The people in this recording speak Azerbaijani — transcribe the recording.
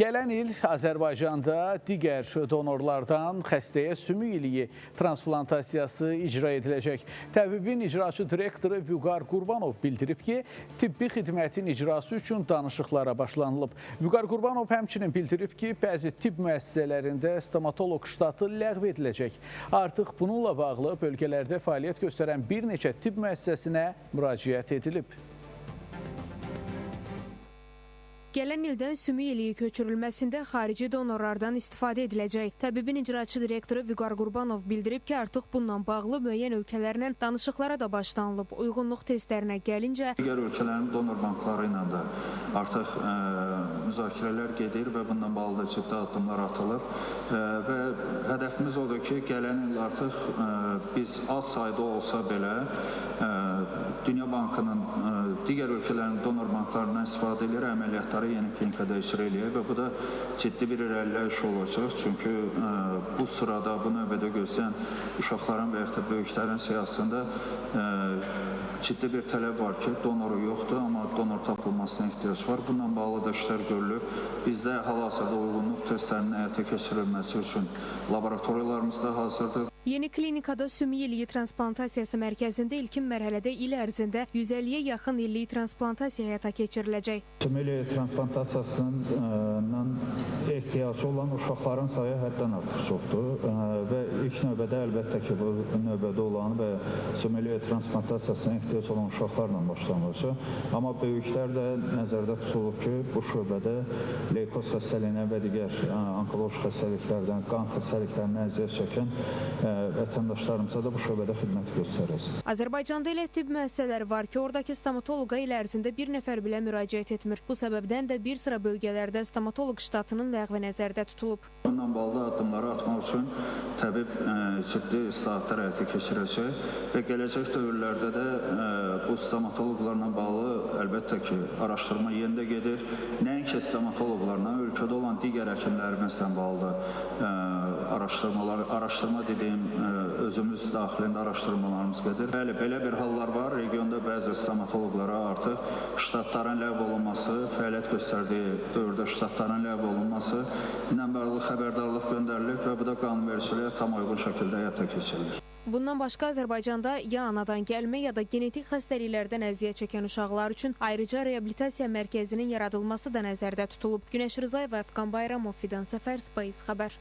Gələn il Azərbaycanda digər donorlardan xəstəyə sümük iliyi transplantasiyası icra ediləcək. Təbibin icraçı direktoru Vüqar Qurbanov bildirib ki, tibbi xidmətin icrası üçün danışıqlara başlanılıb. Vüqar Qurbanov həmçinin bildirib ki, bəzi tibb müəssisələrində stomatoloq ştatı ləğv ediləcək. Artıq bununla bağlı bölgələrdə fəaliyyət göstərən bir neçə tibb müəssisəsinə müraciət edilib. Gələn ildən sümük iliyi köçürülməsində xarici donorlardan istifadə ediləcək. Təbibin icraçı direktoru Vüqar Qurbanov bildirib ki, artıq bununla bağlı müəyyən ölkələrlə danışıqlara da başlanılıb. Uyğunluq testlərinə gəlincə, digər ölkələrin donor bankları ilə də artıq müzakirələr gedir və bununla bağlı da ciddi addımlar atılır. Və hədəfimiz odur ki, gələn il artıq biz az sayda olsa belə Dünya Bankının digər ölkələrin donor banklarından istifadə edir, əməliyyatları yeni klinikada icra eləyir və bu da ciddi bir irəliləyiş olacaq. Çünki bu sırada, bu növbədə gözləyən uşaqların və yaxud da böyüklərin siyasında ciddi bir tələb var ki, donoru yoxdur, amma donor tapılmasına ehtiyac var. Bununla bağlı da işlər görülür. Bizdə hal-hazırda uyğunluq testlərinin həyata keçirilməsi üçün laboratoriyalarımız da hazırdır. Yeni klinikada sümük iliyi transplantasiyası mərkəzində ilkin mərhələdə il ərzində 150-yə yaxın illik transplantasiya həyata keçiriləcək. Sümük iliyi transplantasiyasından ehtiyacı olan uşaqların sayı həddən artıq çoxdur və ilk növbədə əlbəttə ki, bu növbədə olan və sümük iliyi transplantasiyasına ehtiyac olan uşaqlarla başlanılacaq. Amma böyüklər də nəzərdə tutulub ki, bu şöbədə leykoz xəstəliyinə və digər onkoloji xəstəliklərdən, qan xəstəliklərindən əziyyət çəkən vətəndaşlarımıza da bu şöbədə xidmət göstəririz. Azərbaycanda elə tibb müəssisələri var ki, oradakı stomatoloqa il ərzində bir nəfər belə müraciət etmir. Bu səbəbdən də bir sıra bölgələrdə stomatoloq ştatının ləğvi nəzərdə tutulub. Bununla bağlı addımları atmaq üçün təbib ciddi islahatlar həyata keçirəcək və gələcək dövrlərdə də bu stomatoloqlarla bağlı əlbəttə ki, araşdırma yerində gedir. Nəinki stomatoloqlarla, ölkədə olan digər həkimlərimizlə bağlı araşdırma dediyim özümüz daxilində araşdırmalarımız gedir. Bəli, belə bir hallar var. Regionda bəzi stomatoloqlara artıq ştatların ləğv olunması, fəaliyyət göstərdiyi dövrdə ştatların ləğv olunması ilə bağlı xəbərdarlıq göndərilib və bu da qanunvericiliyə tam uyğun şəkildə həyata keçirilir. Bundan başqa Azərbaycanda ya anadan gəlmə, ya da genetik xəstəliklərdən əziyyət çəkən uşaqlar üçün ayrıca reabilitasiya mərkəzinin yaradılması da nəzərdə tutulub. Günəş Rızayeva, Əfqan Bayramov, Fidan Səfər, Space xəbər.